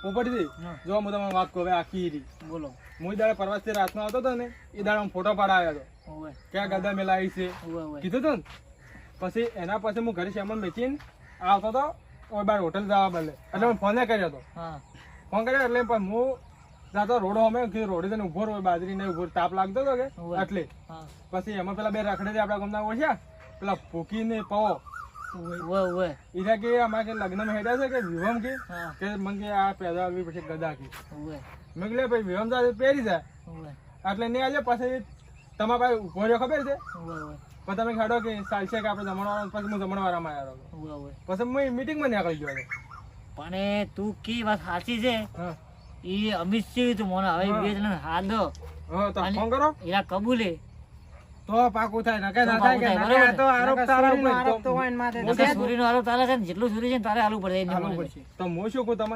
પોપટજી જો હું તમને વાત કહું હવે આખી રી બોલો. હું દાડે પ્રવાસથી રાતનો આવતો હતો ને એ દાડે ફોટો પાડા આવ્યો હતો ઓવે ક્યાં ગદા મેલાવી છે ઓવે કીધું હતું ને. પછી એના પછી હું ઘરે સામાન વેચીને આવતો હતો ઓય બાર હોટલ જવા બદલે એટલે હું ફોને કર્યો હતો. હા ફોન કર્યો એટલે પણ હું જાતો રોડો અમે રોડે જઈને ઉભો રહ્યો બાજરી ને ઉભો તાપ લાગતો હતો કે ઓવે. એટલે હા પછી એમાં પેલા બે રખડે આપડા ગામના ઓછા પેલા ફૂકી ને પવો ઓવે ઓવે ઈરા કે અમારે કે લગ્નમાં હેડ્યા છે કે વિવમ હા કે મને કે આ પેદા આવી પછી ગદા કી ઓવે મેં કીધું ભાઈ વિવમ જાય પહેરી જાય ઓવે એટલે નહીં આજે પછી તમારા પાસે ઉભો રહ્યો ખબર છે ઓવે ઓવે પણ તમે ખાડો કે ચાલશે કે આપણે જમણવાર પછી હું જમણવારમાં આવ્યો હતો. ઓવે ઓવે પછી હું મીટિંગમાં નીકળી ગયો હતો. પણ તું કી વાત સાચી છે હા ઈ અમિત સિંહ તું મને હવે હા. બે જણા હાદો હા તો અને- ફોન કરો એરા કબૂલે તો પાકું થાય નકે ના તો થાય કે પાકું થાય, નકે આ બરાબર તો ને? આરોપ તારા ઉપર તો હોય ને માથે નકર સૂરીનો આરોપ તારે છે ને જેટલું સૂરી છે ને તારે આલુ પડે એની હાલવું મને. પડશે. તો હું શું કહું તમે